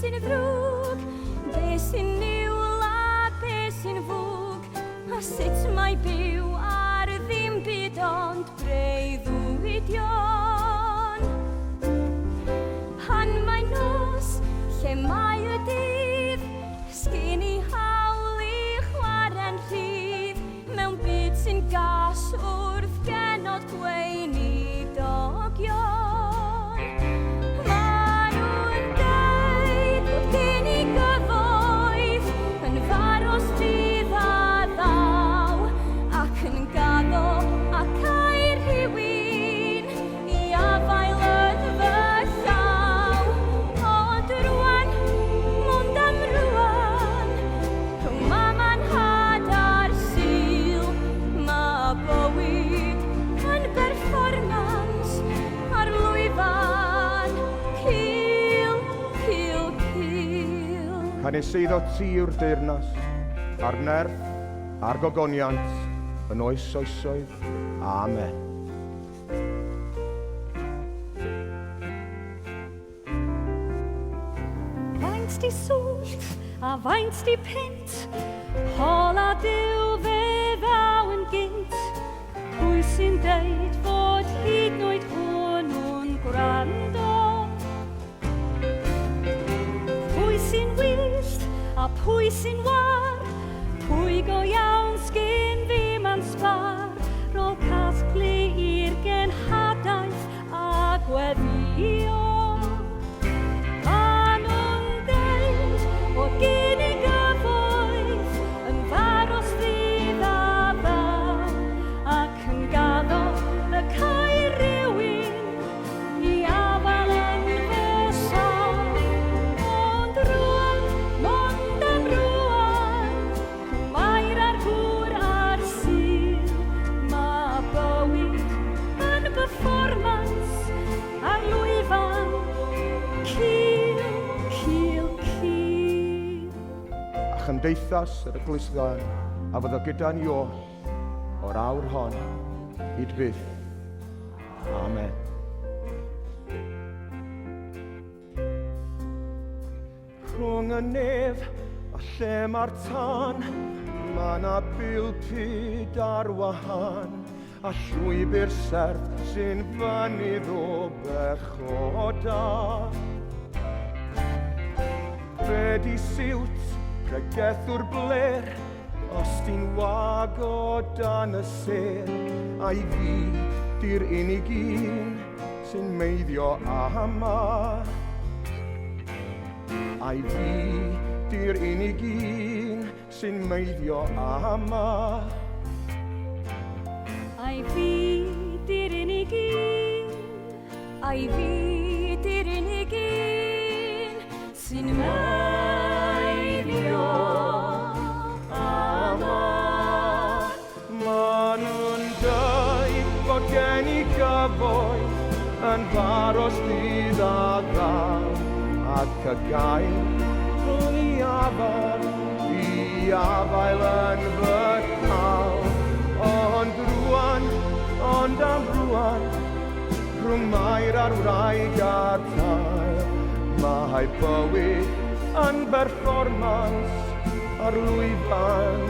sy'n ddrwg, be sy'n niwl a be sy'n fwg, a sut mae byw ar ddim byd ond breuddwydion. Pan mae nos, lle mae y dydd, sgyn i hawl i chwarae'n rhydd, mewn byd sy'n gas wrth genod gweinidogion. Maen nhw'n deud bod gen i gyfoeth yn faros dydd a ddaw, ac yn gaddo ac ai rhywun i afael yn fy llaw. Ond rwan, mond am rwan, rhwng mama'n had a'r sul, mae bywyd yn berfformans ar lwyfan. Cil, cil, cil. Canis eiddo ti yw'r deyrnas, a'r nerth, a'r gogoniant, yn oes oesoedd. Amen. Faint di swllt a faint di pint, hol a Duw fe ddaw yn gynt. Pwy sy'n deud fod hyd yn oed hwnnw'n gwrando? Pwy sy'n wyllt a pwy sy'n war, pwy go iawn sgyn fi ma'n sbar, rôl casglu i'r genhadaeth a gweddio. Maen nhw'n deud bod gen i gyfoeth yn faros ddydd a ddaw, ac yn gaddo y cael rhywun i afael yn fy llaw. Ond rwan, mond am rwan, rhwng mair a'r gŵr a'r sul, mae bywyd yn berfformans ar lwyfan. Cil, cil, cil. A chymdeithas yr eglwysgau, a fyddo gyda ni oll o'r awr hon, hyd byth. Amen. Rhwng y nef a lle mae'r tân, mae na bilpyd ar wahân, a llwybr serth sy'n fynydd o bechoda. Fe di siwt pregethwr bler, os di'n wag o dan y ser, a'i fi di'r unig un sy'n meiddio ama. A'i fi di'r unig un sy'n meiddio ama. Ai fi di'r unig un, ai fi di'r unig un sy'n meiddio ama. Maen nhw'n dweud bod gen i gyfoeth yn faros dydd a ddaw, ac y gael rhwng i afael yn fy llaw. Ond rwan, ond am rwan, rhwng mair a'r wraig a'r tail, mae bywyd yn berfformans ar lwyfan.